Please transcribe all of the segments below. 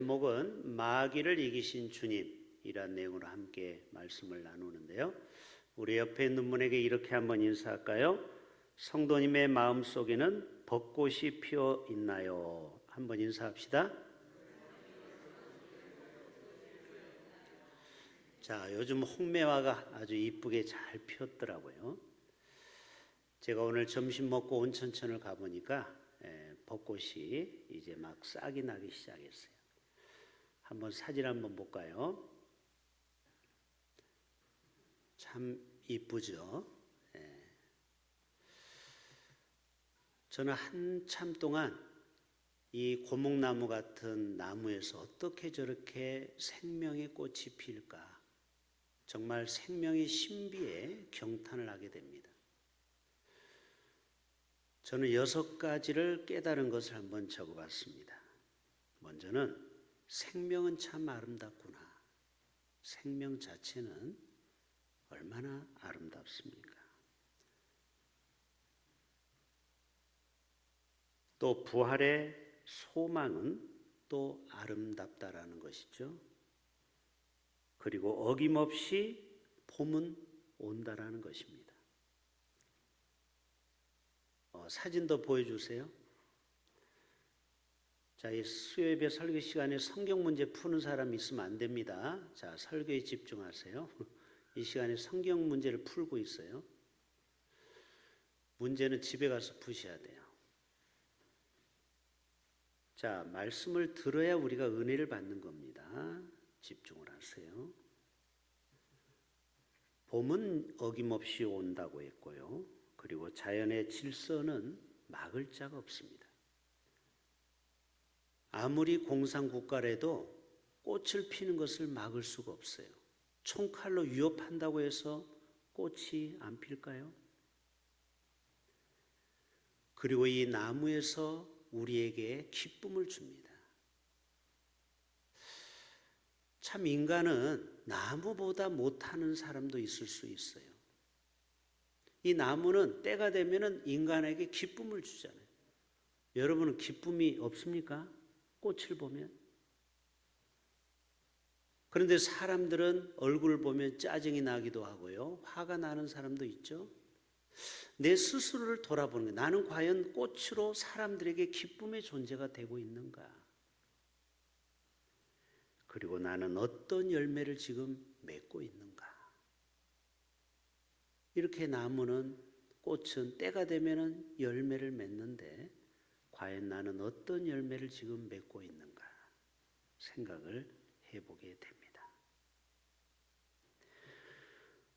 제목은 마귀를 이기신 주님이란 내용으로 함께 말씀을 나누는데요. 우리 옆에 있는 분에게 이렇게 한번 인사할까요? 성도님의 마음속에는 벚꽃이 피어 있나요? 한번 인사합시다. 자, 요즘 홍매화가 아주 이쁘게 잘 피었더라고요. 제가 오늘 점심 먹고 온천천을 가보니까 벚꽃이 이제 막 싹이 나기 시작했어요. 한번 사진 한번 볼까요? 참 이쁘죠? 저는 한참 동안 이 고목나무 같은 나무에서 어떻게 저렇게 생명의 꽃이 필까? 정말 생명의 신비에 경탄을 하게 됩니다. 저는 6가지를 깨달은 것을 한번 적어봤습니다. 먼저는 생명은 참 아름답구나. 생명 자체는 얼마나 아름답습니까? 또 부활의 소망은 또 아름답다라는 것이죠. 그리고 어김없이 봄은 온다라는 것입니다. 사진도 보여주세요. 자, 이 수요예배 설교 시간에 성경 문제 푸는 사람 있으면 안 됩니다. 자, 설교에 집중하세요. 이 시간에 성경 문제를 풀고 있어요. 문제는 집에 가서 푸셔야 돼요. 자, 말씀을 들어야 우리가 은혜를 받는 겁니다. 집중을 하세요. 봄은 어김없이 온다고 했고요. 그리고 자연의 질서는 막을 자가 없습니다. 아무리 공산국가라도 꽃을 피는 것을 막을 수가 없어요. 총칼로 위협한다고 해서 꽃이 안 필까요? 그리고 이 나무에서 우리에게 기쁨을 줍니다. 참 인간은 나무보다 못하는 사람도 있을 수 있어요. 이 나무는 때가 되면 인간에게 기쁨을 주잖아요. 여러분은 기쁨이 없습니까? 꽃을 보면. 그런데 사람들은 얼굴을 보면 짜증이 나기도 하고요. 화가 나는 사람도 있죠. 내 스스로를 돌아보는 거예요. 나는 과연 꽃으로 사람들에게 기쁨의 존재가 되고 있는가? 그리고 나는 어떤 열매를 지금 맺고 있는가? 이렇게 나무는 꽃은 때가 되면 열매를 맺는데 과연 나는 어떤 열매를 지금 맺고 있는가 생각을 해보게 됩니다.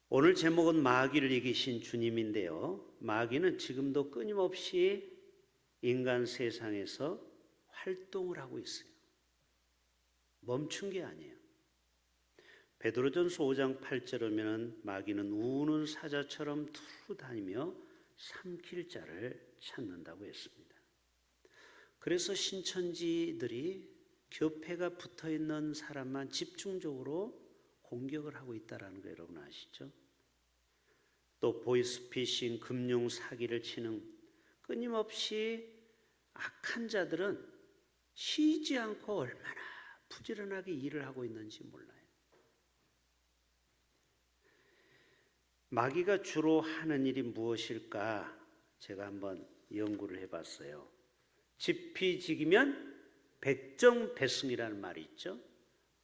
오늘 제목은 마귀를 이기신 주님인데요. 마귀는 지금도 끊임없이 인간 세상에서 활동을 하고 있어요. 멈춘 게 아니에요. 베드로전서 5장 8절에 보면 마귀는 우는 사자처럼 두루 다니며 삼킬 자를 찾는다고 했습니다. 그래서 신천지들이 교패가 붙어있는 사람만 집중적으로 공격을 하고 있다는 거 여러분 아시죠? 또 보이스피싱, 금융 사기를 치는 끊임없이 악한 자들은 쉬지 않고 얼마나 부지런하게 일을 하고 있는지 몰라요. 마귀가 주로 하는 일이 무엇일까? 제가 한번 연구를 해봤어요. 지피지기면 백정백승이라는 말이 있죠.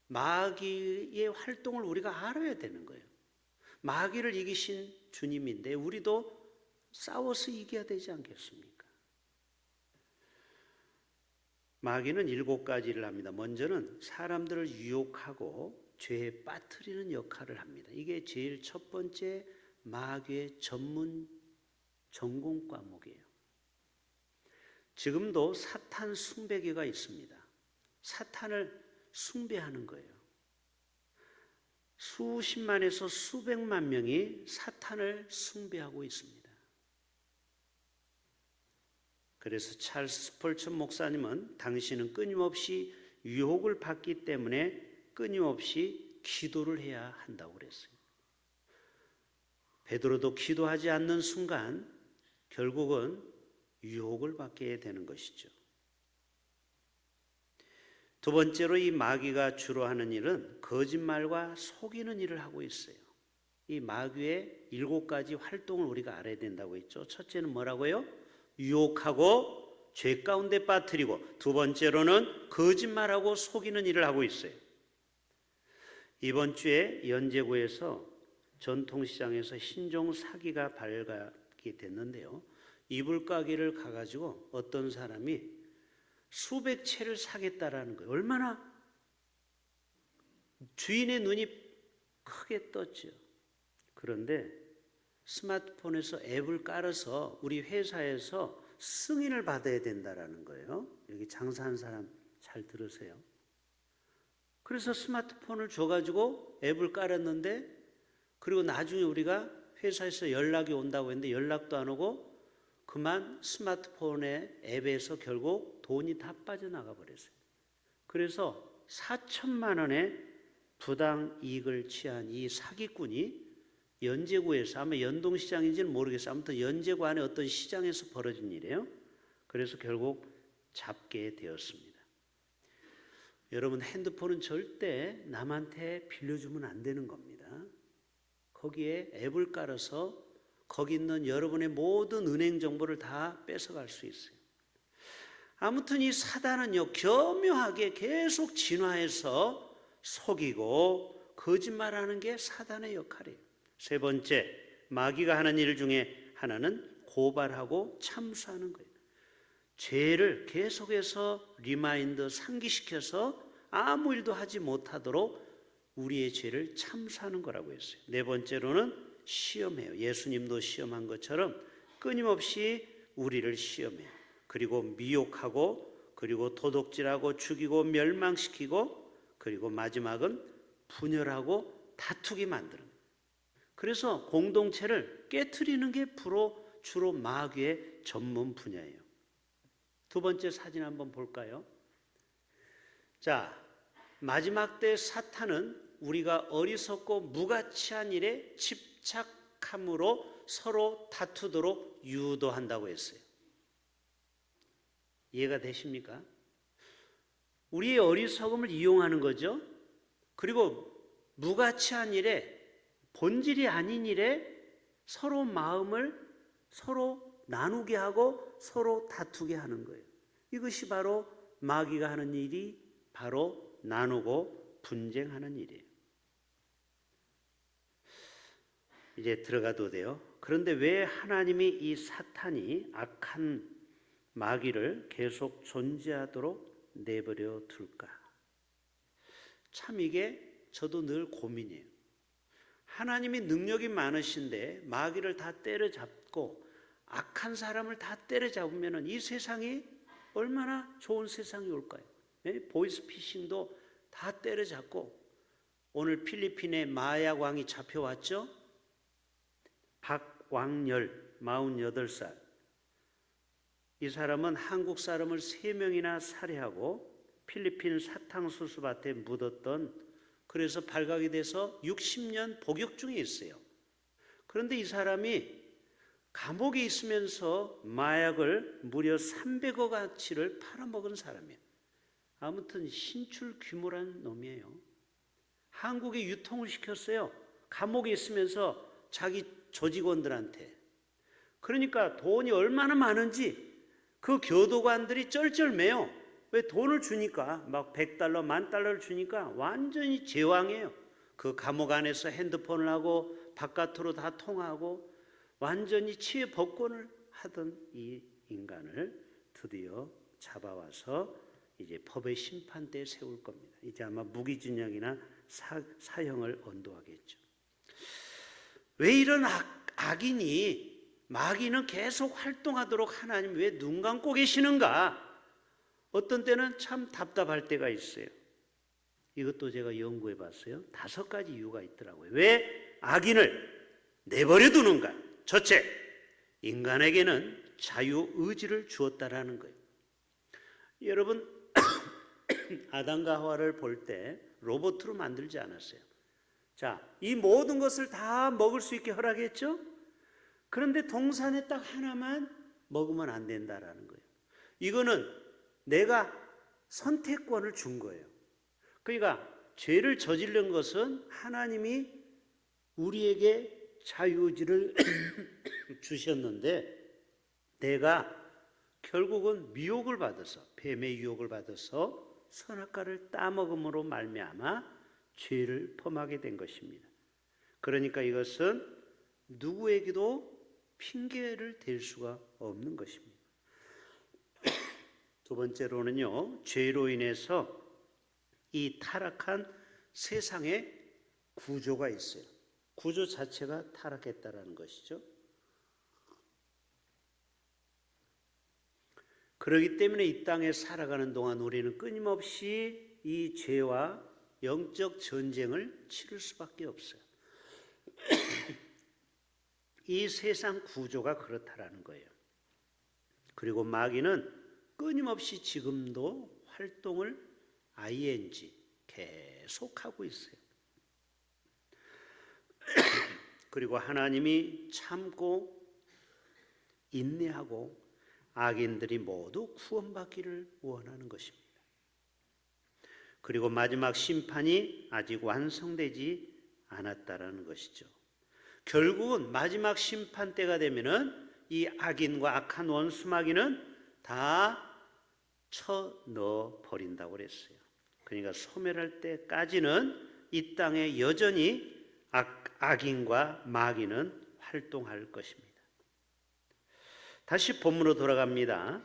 마귀의 활동을 우리가 알아야 되는 거예요. 마귀를 이기신 주님인데 우리도 싸워서 이겨야 되지 않겠습니까? 마귀는 7가지를 합니다. 먼저는 사람들을 유혹하고 죄에 빠뜨리는 역할을 합니다. 이게 제일 첫 번째 마귀의 전공 과목이에요. 지금도 사탄 숭배교가 있습니다. 사탄을 숭배하는 거예요. 수십만에서 수백만 명이 사탄을 숭배하고 있습니다. 그래서 찰스 스펄전 목사님은 당신은 끊임없이 유혹을 받기 때문에 끊임없이 기도를 해야 한다고 그랬어요. 베드로도 기도하지 않는 순간 결국은 유혹을 받게 되는 것이죠. 두 번째로 이 마귀가 주로 하는 일은 거짓말과 속이는 일을 하고 있어요. 이 마귀의 7가지 활동을 우리가 알아야 된다고 했죠. 첫째는 뭐라고요? 유혹하고 죄 가운데 빠뜨리고, 두 번째로는 거짓말하고 속이는 일을 하고 있어요. 이번 주에 연제구에서 전통시장에서 신종 사기가 발각이 됐는데요. 이불 가게를 가가지고 어떤 사람이 수백 채를 사겠다라는 거예요. 얼마나 주인의 눈이 크게 떴죠. 그런데 스마트폰에서 앱을 깔아서 우리 회사에서 승인을 받아야 된다라는 거예요. 여기 장사한 사람 잘 들으세요. 그래서 스마트폰을 줘가지고 앱을 깔았는데, 그리고 나중에 우리가 회사에서 연락이 온다고 했는데 연락도 안 오고 그만 스마트폰의 앱에서 결국 돈이 다 빠져나가 버렸어요. 그래서 4천만 원의 부당 이익을 취한 이 사기꾼이 연제구에서, 아마 연동시장인지는 모르겠어요. 아무튼 연제구 안에 어떤 시장에서 벌어진 일이에요. 그래서 결국 잡게 되었습니다. 여러분, 핸드폰은 절대 남한테 빌려주면 안 되는 겁니다. 거기에 앱을 깔아서 거기 있는 여러분의 모든 은행 정보를 다 뺏어갈 수 있어요. 아무튼 이 사단은요, 교묘하게 계속 진화해서 속이고 거짓말하는 게 사단의 역할이에요. 세 번째, 마귀가 하는 일 중에 하나는 고발하고 참수하는 거예요. 죄를 계속해서 리마인드, 상기시켜서 아무 일도 하지 못하도록 우리의 죄를 참수하는 거라고 했어요. 네 번째로는 시험해요. 예수님도 시험한 것처럼 끊임없이 우리를 시험해요. 그리고 미혹하고, 그리고 도둑질하고, 죽이고 멸망시키고, 그리고 마지막은 분열하고 다투게 만드는 거예요. 그래서 공동체를 깨트리는 게 주로 마귀의 전문 분야예요. 두 번째 사진 한번 볼까요? 자, 마지막 때 사탄은 우리가 어리석고 무가치한 일에 집착함으로 서로 다투도록 유도한다고 했어요. 이해가 되십니까? 우리의 어리석음을 이용하는 거죠. 그리고 무가치한 일에, 본질이 아닌 일에 서로 마음을 서로 나누게 하고 서로 다투게 하는 거예요. 이것이 바로 마귀가 하는 일이 바로 나누고 분쟁하는 일이에요. 이제 들어가도 돼요. 그런데 왜 하나님이 이 사탄이 악한 마귀를 계속 존재하도록 내버려 둘까? 참 이게 저도 늘 고민이에요. 하나님이 능력이 많으신데 마귀를 다 때려잡고 악한 사람을 다 때려잡으면 이 세상이 얼마나 좋은 세상이 올까요? 보이스피싱도 다 때려잡고, 오늘 필리핀에 마약 왕이 잡혀왔죠? 박왕열 48살. 이 사람은 한국 사람을 3명이나 살해하고 필리핀 사탕수수밭에 묻었던, 그래서 발각이 돼서 60년 복역 중에 있어요. 그런데 이 사람이 감옥에 있으면서 마약을 무려 300억 가치를 팔아먹은 사람이에요. 아무튼 신출 귀몰한 놈이에요. 한국에 유통을 시켰어요. 감옥에 있으면서 자기 조직원들한테. 그러니까 돈이 얼마나 많은지 그 교도관들이 쩔쩔매요. 왜? 돈을 주니까, 막 $100, $10,000를 주니까 완전히 제왕이에요. 그 감옥 안에서 핸드폰을 하고 바깥으로 다 통하고 완전히 치외 법권을 하던 이 인간을 드디어 잡아와서 이제 법의 심판대에 세울 겁니다. 이제 아마 무기징역이나 사형을 언도하겠죠. 왜 이런 악인이, 마귀는 계속 활동하도록 하나님 왜 눈 감고 계시는가? 어떤 때는 참 답답할 때가 있어요. 이것도 제가 연구해 봤어요. 5가지 이유가 있더라고요. 왜 악인을 내버려 두는가? 첫째, 인간에게는 자유의지를 주었다라는 거예요. 여러분, 아담과 하와를 볼 때 로봇으로 만들지 않았어요. 자, 이 모든 것을 다 먹을 수 있게 허락했죠? 그런데 동산에 딱 하나만 먹으면 안 된다라는 거예요. 이거는 내가 선택권을 준 거예요. 그러니까 죄를 저지른 것은 하나님이 우리에게 자유의지를 주셨는데 내가 결국은 미혹을 받아서 뱀의 유혹을 받아서 선악과를 따먹음으로 말미암아 죄를 범하게 된 것입니다. 그러니까 이것은 누구에게도 핑계를 댈 수가 없는 것입니다. 두 번째로는요, 죄로 인해서 이 타락한 세상의 구조가 있어요. 구조 자체가 타락했다라는 것이죠. 그렇기 때문에 이 땅에 살아가는 동안 우리는 끊임없이 이 죄와 영적 전쟁을 치를 수밖에 없어요. 이 세상 구조가 그렇다라는 거예요. 그리고 마귀는 끊임없이 지금도 활동을 ing 계속하고 있어요. 그리고 하나님이 참고 인내하고 악인들이 모두 구원받기를 원하는 것입니다. 그리고 마지막 심판이 아직 완성되지 않았다라는 것이죠. 결국은 마지막 심판 때가 되면은 이 악인과 악한 원수 마귀는 다 쳐넣어 버린다고 그랬어요. 그러니까 소멸할 때까지는 이 땅에 여전히 악인과 마귀는 활동할 것입니다. 다시 본문으로 돌아갑니다.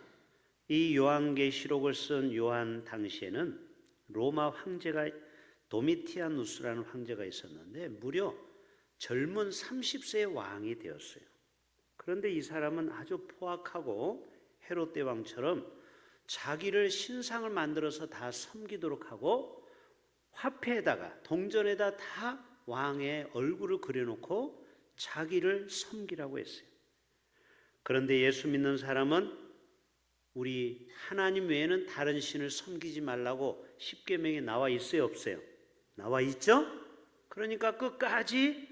이 요한계시록을 쓴 요한 당시에는 로마 황제가 도미티아누스라는 황제가 있었는데 무려 젊은 30세의 왕이 되었어요. 그런데 이 사람은 아주 포악하고 헤롯 대왕처럼 자기를 신상을 만들어서 다 섬기도록 하고 화폐에다가 동전에다 다 왕의 얼굴을 그려놓고 자기를 섬기라고 했어요. 그런데 예수 믿는 사람은 우리 하나님 외에는 다른 신을 섬기지 말라고 십계명에 나와 있어요, 없어요? 나와 있죠? 그러니까 끝까지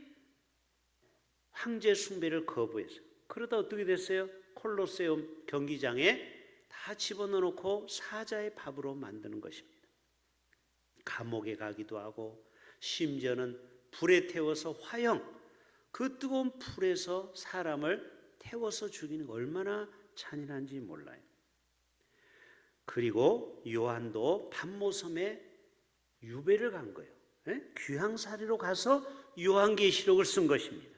황제 숭배를 거부했어요. 그러다 어떻게 됐어요? 콜로세움 경기장에 다 집어넣어놓고 사자의 밥으로 만드는 것입니다. 감옥에 가기도 하고 심지어는 불에 태워서 화형, 그 뜨거운 불에서 사람을 태워서 죽이는 거 얼마나 잔인한지 몰라요. 그리고 요한도 반모섬에 유배를 간 거예요. 귀향살이로 가서 요한계시록을 쓴 것입니다.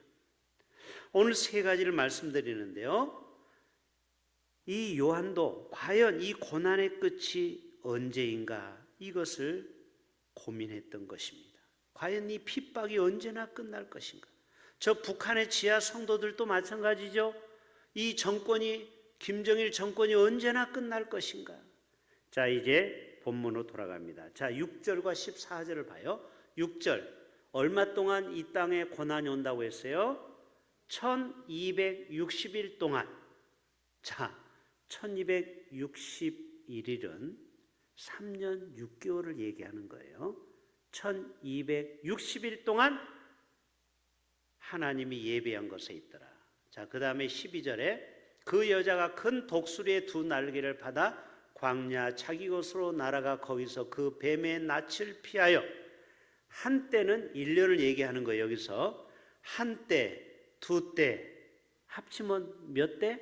오늘 세 가지를 말씀드리는데요. 이 요한도 과연 이 고난의 끝이 언제인가 이것을 고민했던 것입니다. 과연 이 핍박이 언제나 끝날 것인가? 저 북한의 지하 성도들도 마찬가지죠. 이 정권이 김정일 정권이 언제나 끝날 것인가? 자, 이제 본문으로 돌아갑니다. 자, 6절과 14절을 봐요. 6절, 얼마 동안 이 땅에 고난이 온다고 했어요? 1260일 동안. 자, 1261일은 3년 6개월을 얘기하는 거예요. 1260일 동안 하나님이 예배한 것에 있더라. 자, 그 다음에 12절에 그 여자가 큰 독수리의 두 날개를 받아 광야 자기 곳으로 날아가 거기서 그 뱀의 낯을 피하여, 한때는 1년을 얘기하는 거예요. 여기서 한때, 두때 합치면 몇 때?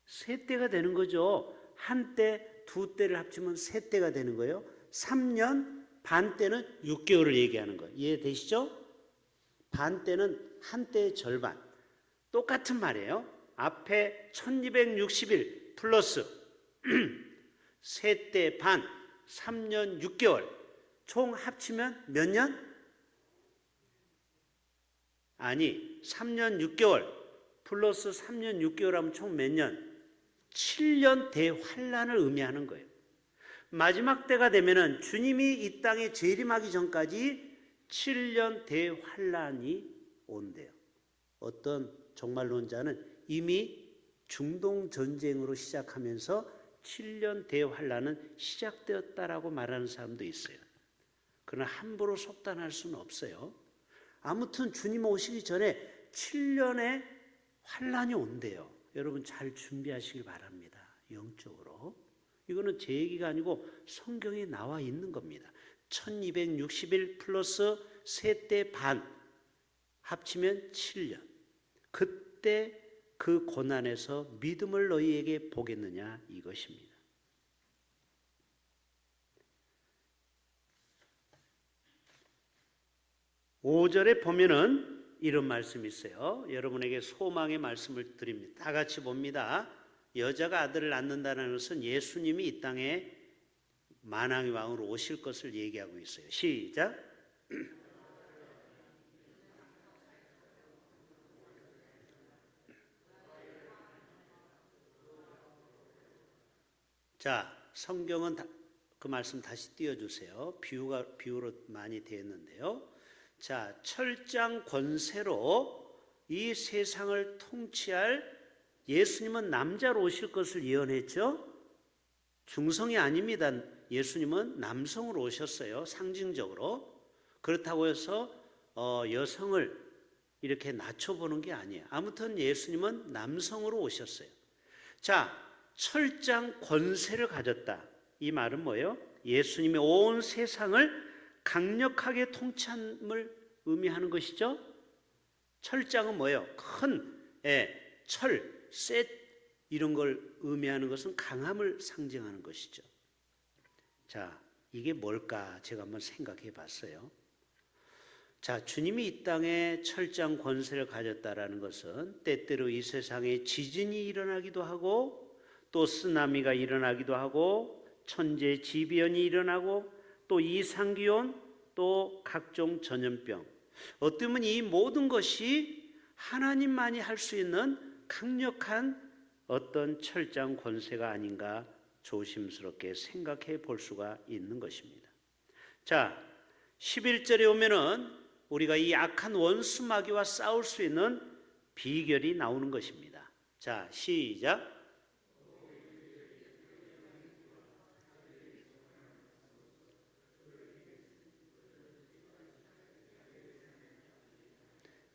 세 때가 되는 거죠. 한때, 두 때를 합치면 세 때가 되는 거예요. 3년 반 때는 6개월을 얘기하는 거예요. 이해되시죠? 반 때는 한 때의 절반. 똑같은 말이에요. 앞에 1260일 플러스 세 때 반, 3년 6개월. 총 합치면 몇 년? 아니, 3년 6개월 플러스 3년 6개월 하면 총 몇 년? 7년 대환란을 의미하는 거예요. 마지막 때가 되면은 주님이 이 땅에 재림하기 전까지 7년 대환란이 온대요. 어떤 종말론자는 이미 중동 전쟁으로 시작하면서 7년 대환란은 시작되었다라고 말하는 사람도 있어요. 그러나 함부로 속단할 수는 없어요. 아무튼 주님 오시기 전에 7년의 환란이 온대요. 여러분 잘 준비하시길 바랍니다. 영적으로. 이거는 제 얘기가 아니고 성경에 나와 있는 겁니다. 1260일 플러스 세 때 반 합치면 7년. 그때 그 고난에서 믿음을 너희에게 보겠느냐 이것입니다. (5절에) 보면은 이런 말씀이 있어요. 여러분에게 소망의 말씀을 드립니다. 다 같이 봅니다. 여자가 아들을 낳는다는 것은 예수님이 이 땅에 만왕의 왕으로 오실 것을 얘기하고 있어요. 시작. 자, 성경은 그 말씀 다시 띄워주세요. 비유로 많이 되었는데요. 자, 철장 권세로 이 세상을 통치할 예수님은 남자로 오실 것을 예언했죠. 중성이 아닙니다. 예수님은 남성으로 오셨어요. 상징적으로. 그렇다고 해서 여성을 이렇게 낮춰보는 게 아니에요. 아무튼 예수님은 남성으로 오셨어요. 자, 철장 권세를 가졌다. 이 말은 뭐예요? 예수님이 온 세상을 강력하게 통치함을 의미하는 것이죠. 철장은 뭐예요? 큰 철, 셋 이런 걸 의미하는 것은 강함을 상징하는 것이죠. 자, 이게 뭘까? 제가 한번 생각해 봤어요. 자, 주님이 이 땅에 철장 권세를 가졌다라는 것은 때때로 이 세상에 지진이 일어나기도 하고 또 쓰나미가 일어나기도 하고 천재지변이 일어나고 또 이상기온 또 각종 전염병, 어쩌면 이 모든 것이 하나님만이 할 수 있는 강력한 어떤 철장 권세가 아닌가 조심스럽게 생각해 볼 수가 있는 것입니다. 자, 11절에 오면은 우리가 이 악한 원수 마귀와 싸울 수 있는 비결이 나오는 것입니다. 자, 시작.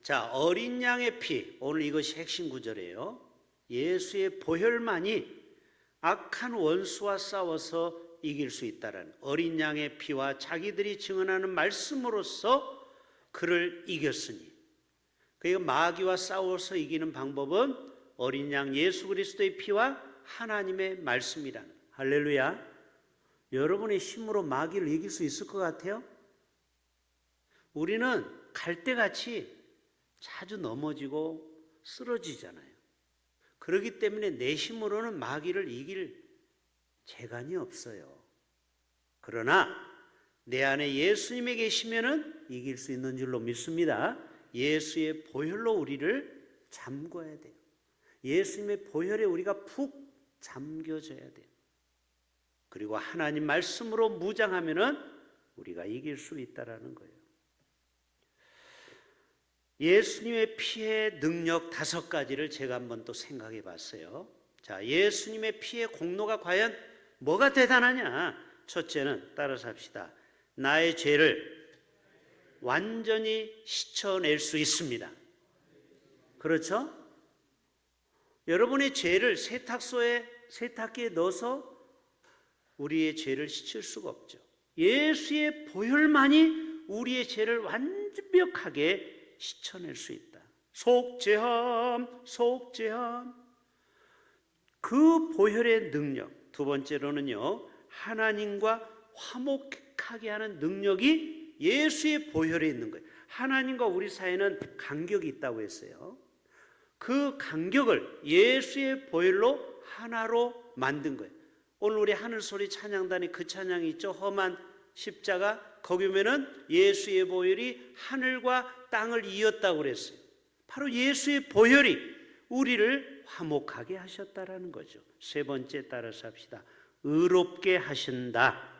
자, 어린 양의 피, 오늘 이것이 핵심 구절이에요. 예수의 보혈만이 악한 원수와 싸워서 이길 수 있다는 어린 양의 피와 자기들이 증언하는 말씀으로써 그를 이겼으니, 그러니까 마귀와 싸워서 이기는 방법은 어린 양 예수 그리스도의 피와 하나님의 말씀이라는. 할렐루야. 여러분의 힘으로 마귀를 이길 수 있을 것 같아요? 우리는 갈대같이 자주 넘어지고 쓰러지잖아요. 그렇기 때문에 내 힘으로는 마귀를 이길 재간이 없어요. 그러나 내 안에 예수님이 계시면은 이길 수 있는 줄로 믿습니다. 예수의 보혈로 우리를 잠궈야 돼요. 예수님의 보혈에 우리가 푹 잠겨져야 돼요. 그리고 하나님 말씀으로 무장하면은 우리가 이길 수 있다라는 거예요. 예수님의 피의 능력 5가지를 제가 한번 또 생각해 봤어요. 자, 예수님의 피의 공로가 과연 뭐가 대단하냐? 첫째는 따라서 합시다. 나의 죄를 완전히 씻어낼 수 있습니다. 그렇죠? 여러분의 죄를 세탁기에 넣어서 우리의 죄를 씻을 수가 없죠. 예수의 보혈만이 우리의 죄를 완벽하게 씻어낼 수 있다. 속죄함. 그 보혈의 능력. 두 번째로는요, 하나님과 화목하게 하는 능력이 예수의 보혈에 있는 거예요. 하나님과 우리 사이에는 간격이 있다고 했어요. 그 간격을 예수의 보혈로 하나로 만든 거예요. 오늘 우리 하늘소리 찬양단에 그 찬양이 있죠. 험한 십자가. 거기 보면은 예수의 보혈이 하늘과 땅을 이었다고 그랬어요. 바로 예수의 보혈이 우리를 화목하게 하셨다라는 거죠. 세 번째 따라서 합시다. 의롭게 하신다.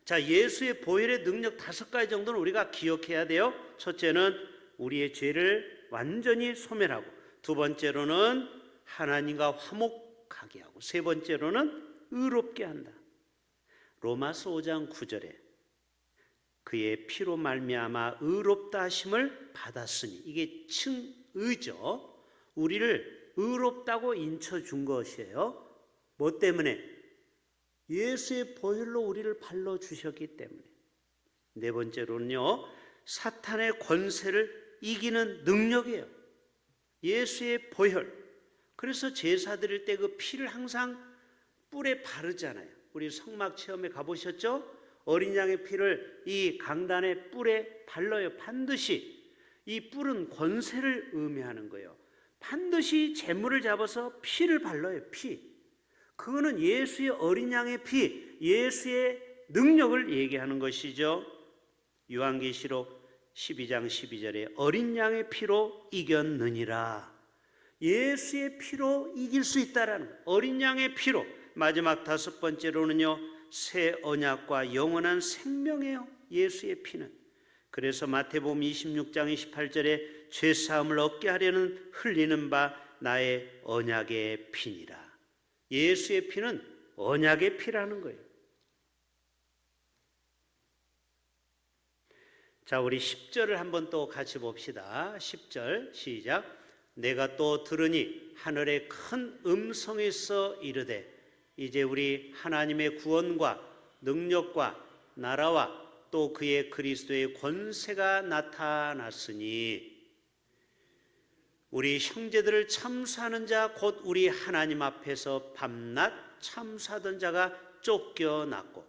자, 예수의 보혈의 능력 5가지 정도는 우리가 기억해야 돼요. 첫째는 우리의 죄를 완전히 소멸하고, 두 번째로는 하나님과 화목하게 하고, 세 번째로는 의롭게 한다. 로마서 5장 9절에 그의 피로 말미암아 의롭다 하심을 받았으니, 이게 칭의죠. 우리를 의롭다고 인쳐준 것이에요. 뭐 때문에? 예수의 보혈로 우리를 발로 주셨기 때문에. 네 번째로는요, 사탄의 권세를 이기는 능력이에요. 예수의 보혈. 그래서 제사 드릴 때 그 피를 항상 뿔에 바르잖아요. 우리 성막 체험에 가보셨죠? 어린 양의 피를 이 강단의 뿔에 발라요. 반드시. 이 뿔은 권세를 의미하는 거예요. 반드시 제물을 잡아서 피를 발라요. 피. 그거는 예수의 어린 양의 피, 예수의 능력을 얘기하는 것이죠. 요한계시록 12장 12절에 어린 양의 피로 이겼느니라. 예수의 피로 이길 수 있다라는 거예요. 어린 양의 피로. 마지막 다섯 번째로는요, 새 언약과 영원한 생명이에요. 예수의 피는. 그래서 마태복음 26장 28절에 죄사함을 얻게 하려는 흘리는 바 나의 언약의 피니라. 예수의 피는 언약의 피라는 거예요. 자, 우리 10절을 한번 또 같이 봅시다. 10절 시작. 내가 또 들으니 하늘의 큰 음성에서 이르되 이제 우리 하나님의 구원과 능력과 나라와 또 그의 그리스도의 권세가 나타났으니 우리 형제들을 참수하는 자 곧 우리 하나님 앞에서 밤낮 참수하던 자가 쫓겨났고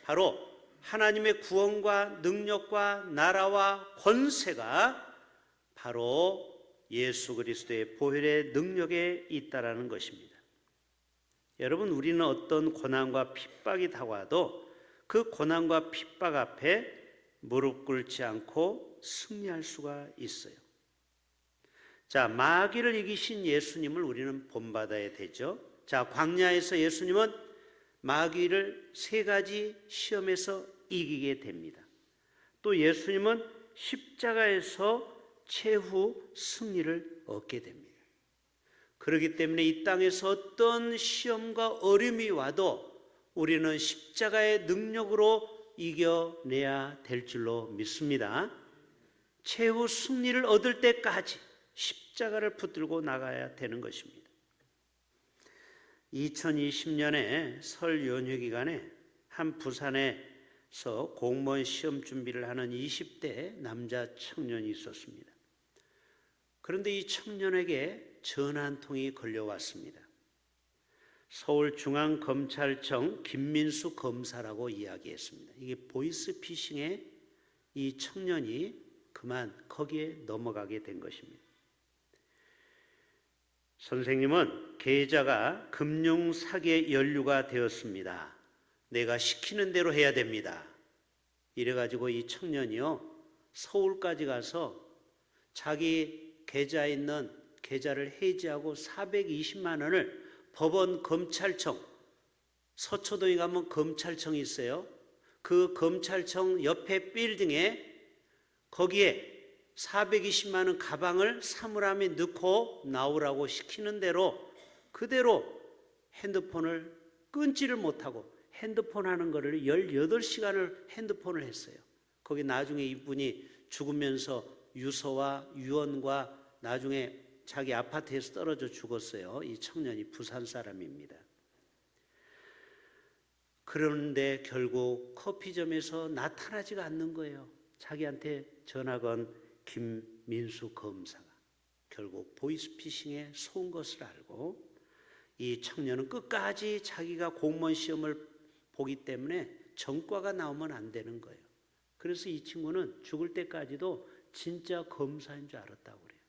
바로 하나님의 구원과 능력과 나라와 권세가 바로 예수 그리스도의 보혈의 능력에 있다라는 것입니다. 여러분, 우리는 어떤 고난과 핍박이 다가와도 그 고난과 핍박 앞에 무릎 꿇지 않고 승리할 수가 있어요. 자, 마귀를 이기신 예수님을 우리는 본받아야 되죠. 자, 광야에서 예수님은 마귀를 세 가지 시험에서 이기게 됩니다. 또 예수님은 십자가에서 최후 승리를 얻게 됩니다. 그렇기 때문에 이 땅에서 어떤 시험과 어려움이 와도 우리는 십자가의 능력으로 이겨내야 될 줄로 믿습니다. 최후 승리를 얻을 때까지 십자가를 붙들고 나가야 되는 것입니다. 2020년에 설 연휴 기간에 한 부산에서 공무원 시험 준비를 하는 20대 남자 청년이 있었습니다. 그런데 이 청년에게 전화 한 통이 걸려왔습니다. 서울중앙검찰청 김민수 검사라고 이야기했습니다. 이게 보이스피싱에 이 청년이 그만 거기에 넘어가게 된 것입니다. 선생님은 계좌가 금융사기에 연루가 되었습니다. 내가 시키는 대로 해야 됩니다. 이래가지고 이 청년이요, 서울까지 가서 자기 계좌에 있는 계좌를 해지하고 420만 원을 법원 검찰청, 서초동에 가면 검찰청이 있어요. 그 검찰청 옆에 빌딩에 거기에 420만 원 가방을 사물함에 넣고 나오라고 시키는 대로 그대로 핸드폰을 끊지를 못하고 핸드폰 하는 거를 18시간을 핸드폰을 했어요. 거기 나중에 이분이 죽으면서 유서와 유언과 나중에 자기 아파트에서 떨어져 죽었어요. 이 청년이 부산 사람입니다. 그런데 결국 커피점에서 나타나지가 않는 거예요. 자기한테 전화 건 김민수 검사가 결국 보이스피싱에 속은 것을 알고 이 청년은 끝까지 자기가 공무원 시험을 보기 때문에 전과가 나오면 안 되는 거예요. 그래서 이 친구는 죽을 때까지도 진짜 검사인 줄 알았다고 그래요.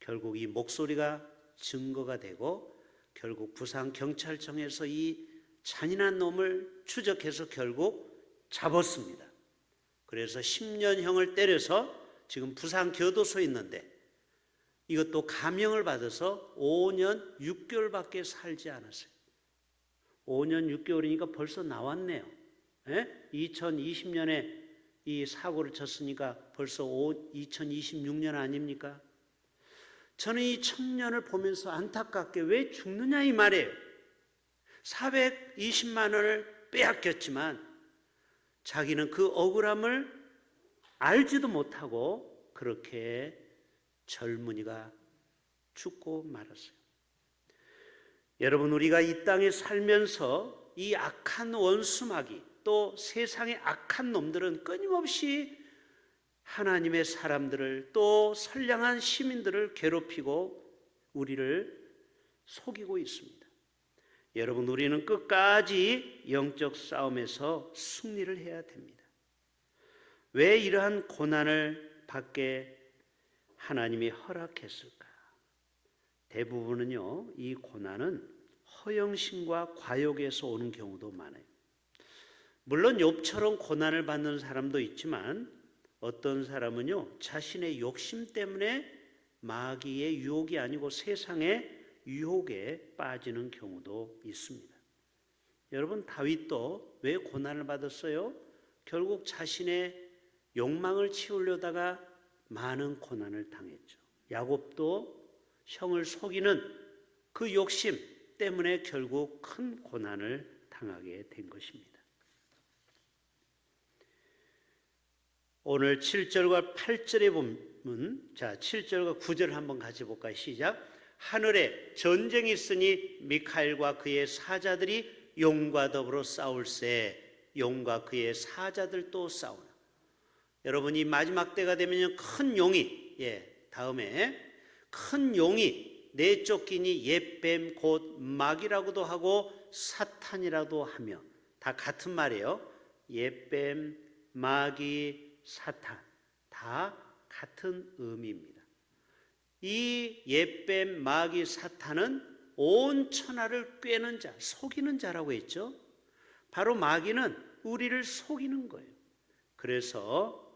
결국 이 목소리가 증거가 되고 결국 부산경찰청에서 이 잔인한 놈을 추적해서 결국 잡았습니다. 그래서 10년형을 때려서 지금 부산교도소에 있는데 이것도 감형을 받아서 5년 6개월밖에 살지 않았어요. 5년 6개월이니까 벌써 나왔네요. 2020년에 이 사고를 쳤으니까 벌써 2026년 아닙니까? 저는 이 청년을 보면서 안타깝게 왜 죽느냐 이 말이에요. 420만 원을 빼앗겼지만 자기는 그 억울함을 알지도 못하고 그렇게 젊은이가 죽고 말았어요. 여러분, 우리가 이 땅에 살면서 이 악한 원수 마귀, 또 세상의 악한 놈들은 끊임없이 하나님의 사람들을, 또 선량한 시민들을 괴롭히고 우리를 속이고 있습니다. 여러분, 우리는 끝까지 영적 싸움에서 승리를 해야 됩니다. 왜 이러한 고난을 받게 하나님이 허락했을까? 대부분은요, 이 고난은 허영심과 과욕에서 오는 경우도 많아요. 물론 욥처럼 고난을 받는 사람도 있지만 어떤 사람은요, 자신의 욕심 때문에 마귀의 유혹이 아니고 세상의 유혹에 빠지는 경우도 있습니다. 여러분, 다윗도 왜 고난을 받았어요? 결국 자신의 욕망을 채우려다가 많은 고난을 당했죠. 야곱도 형을 속이는 그 욕심 때문에 결국 큰 고난을 당하게 된 것입니다. 오늘 7절과 8절에 보면, 자, 7절과 9절을 한번 같이 볼까요? 시작. 하늘에 전쟁이 있으니 미카엘과 그의 사자들이 용과 더불어 싸울세. 용과 그의 사자들도 싸우나. 여러분, 이 마지막 때가 되면 큰 용이, 다음에 큰 용이 내쫓기니 옛뱀 곧 마귀라고도 하고 사탄이라도 하며, 다 같은 말이에요. 옛뱀, 마귀, 사탄, 다 같은 의미입니다. 이 옛뱀, 마귀, 사탄은 온 천하를 꿰는 자, 속이는 자라고 했죠. 바로 마귀는 우리를 속이는 거예요. 그래서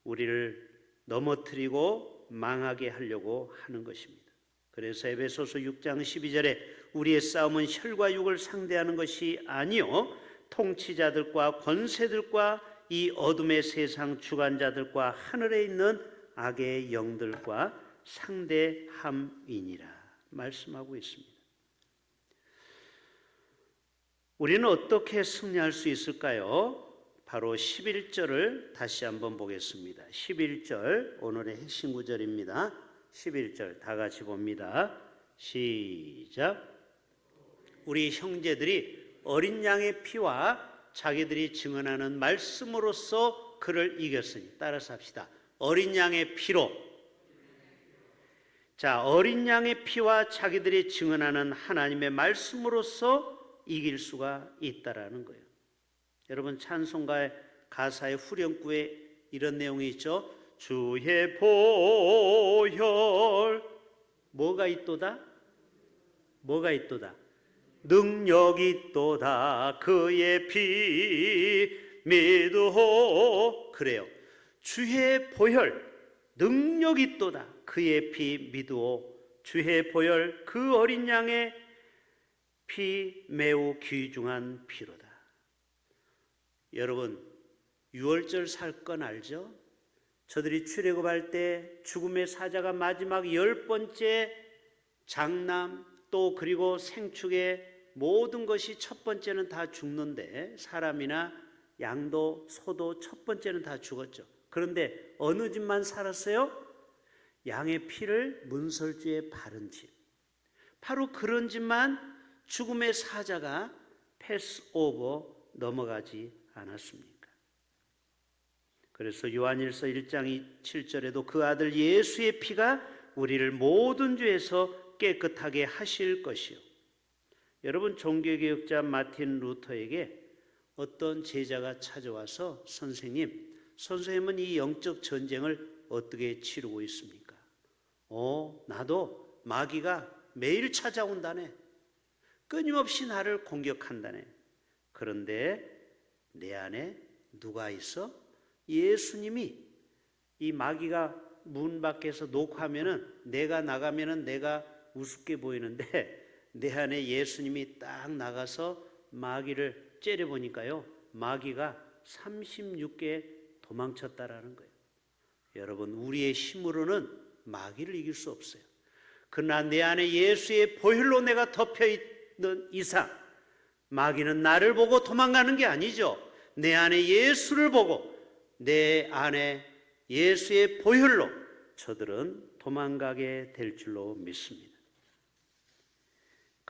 우리를 넘어뜨리고 망하게 하려고 하는 것입니다. 그래서 에베소서 6장 12절에 우리의 싸움은 혈과 육을 상대하는 것이 아니요 통치자들과 권세들과 이 어둠의 세상 주관자들과 하늘에 있는 악의 영들과 상대함이니라 말씀하고 있습니다. 우리는 어떻게 승리할 수 있을까요? 바로 11절을 다시 한번 보겠습니다. 11절, 오늘의 핵심 구절입니다. 11절 다 같이 봅니다. 시작. 우리 형제들이 어린 양의 피와 자기들이 증언하는 말씀으로써 그를 이겼으니, 따라서 합시다. 어린 양의 피로. 자, 어린 양의 피와 자기들이 증언하는 하나님의 말씀으로써 이길 수가 있다라는 거예요. 여러분, 찬송가의 가사의 후렴구에 이런 내용이 있죠. 주의 보혈 뭐가 있도다? 뭐가 있도다? 능력이 있도다. 그의 피 믿으오. 그래요. 주의 보혈 능력이 있도다. 그의 피 믿으오. 주의 보혈 그 어린 양의 피 매우 귀중한 피로다. 여러분, 유월절 살 건 알죠? 저들이 출애굽할 때 죽음의 사자가 마지막 10번째 장남 또 그리고 생축의 모든 것이 첫 번째는 다 죽는데, 사람이나 양도 소도 첫 번째는 다 죽었죠. 그런데 어느 집만 살았어요? 양의 피를 문설주에 바른 집. 바로 그런 집만 죽음의 사자가 패스오버 넘어가지 않았습니까? 그래서 요한일서 1장 7절에도 그 아들 예수의 피가 우리를 모든 죄에서 깨끗하게 하실 것이요. 여러분, 종교개혁자 마틴 루터에게 어떤 제자가 찾아와서 선생님은 이 영적 전쟁을 어떻게 치르고 있습니까? 나도 마귀가 매일 찾아온다네. 끊임없이 나를 공격한다네. 그런데 내 안에 누가 있어? 예수님이. 이 마귀가 문 밖에서 녹화하면은 내가 나가면은 내가 우습게 보이는데 내 안에 예수님이 딱 나가서 마귀를 째려보니까요, 마귀가 36개 도망쳤다라는 거예요. 여러분, 우리의 힘으로는 마귀를 이길 수 없어요. 그러나 내 안에 예수의 보혈로 내가 덮여 있는 이상 마귀는 나를 보고 도망가는 게 아니죠. 내 안에 예수를 보고 내 안에 예수의 보혈로 저들은 도망가게 될 줄로 믿습니다.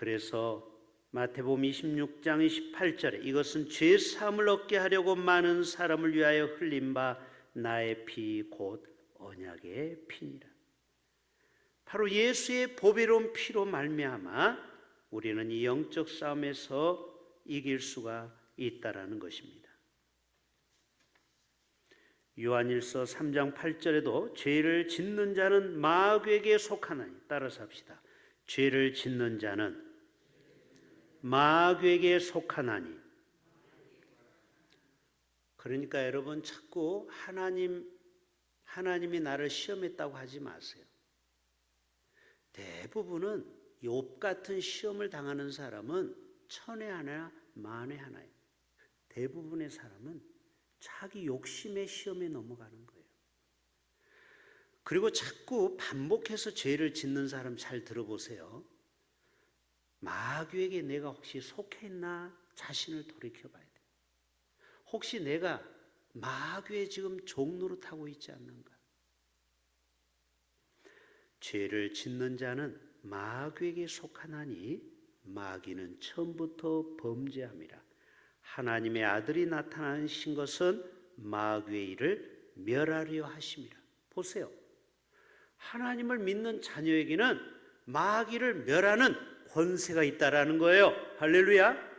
그래서 마태복음 26장 28절에 이것은 죄 사함을 얻게 하려고 많은 사람을 위하여 흘린 바 나의 피 곧 언약의 피니라. 바로 예수의 보배로운 피로 말미암아 우리는 이 영적 싸움에서 이길 수가 있다라는 것입니다. 요한일서 3장 8절에도 죄를 짓는 자는 마귀에게 속하나니, 따라서 합시다. 죄를 짓는 자는 마귀에게 속하나니. 그러니까 여러분 자꾸 하나님이 나를 시험했다고 하지 마세요. 대부분은 욥 같은 시험을 당하는 사람은 천에 하나 만에 하나예요. 대부분의 사람은 자기 욕심의 시험에 넘어가는 거예요. 그리고 자꾸 반복해서 죄를 짓는 사람 잘 들어보세요. 마귀에게 내가 혹시 속해 있나 자신을 돌이켜 봐야 돼요. 혹시 내가 마귀의 지금 종노릇하고 있지 않는가? 죄를 짓는 자는 마귀에게 속하나니 마귀는 처음부터 범죄함이라. 하나님의 아들이 나타나신 것은 마귀의 일을 멸하려 하심이라. 보세요. 하나님을 믿는 자녀에게는 마귀를 멸하는 권세가 있다라는 거예요. 할렐루야.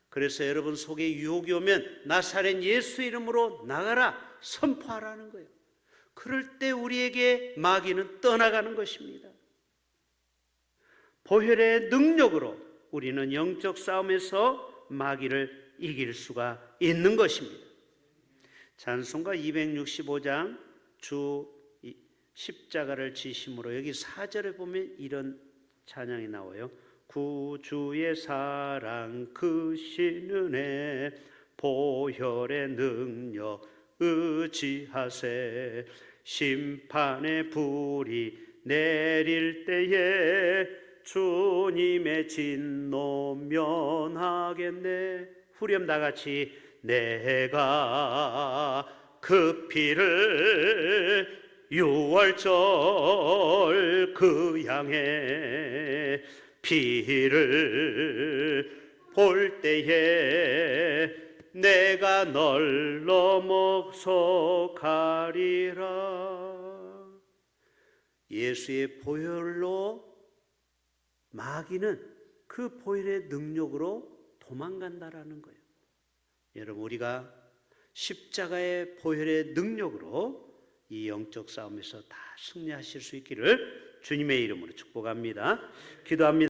그래서 여러분 속에 유혹이 오면 나사렛 예수 이름으로 나가라 선포하라는 거예요. 그럴 때 우리에게 마귀는 떠나가는 것입니다. 보혈의 능력으로 우리는 영적 싸움에서 마귀를 이길 수가 있는 것입니다. 찬송가 265장 주 십자가를 지심으로, 여기 4절에 보면 이런 찬양이 나와요. 구주의 사랑 크신 은혜 보혈의 능력 의지하세. 심판의 불이 내릴 때에 주님의 진노 면하겠네. 후렴 다같이 내가 그 피를 6월절 그 향해 피를 볼 때에 내가 널 넘어서 가리라. 예수의 보혈로 마귀는 그 보혈의 능력으로 도망간다라는 거예요. 여러분 우리가 십자가의 보혈의 능력으로 이 영적 싸움에서 다 승리하실 수 있기를 주님의 이름으로 축복합니다. 기도합니다.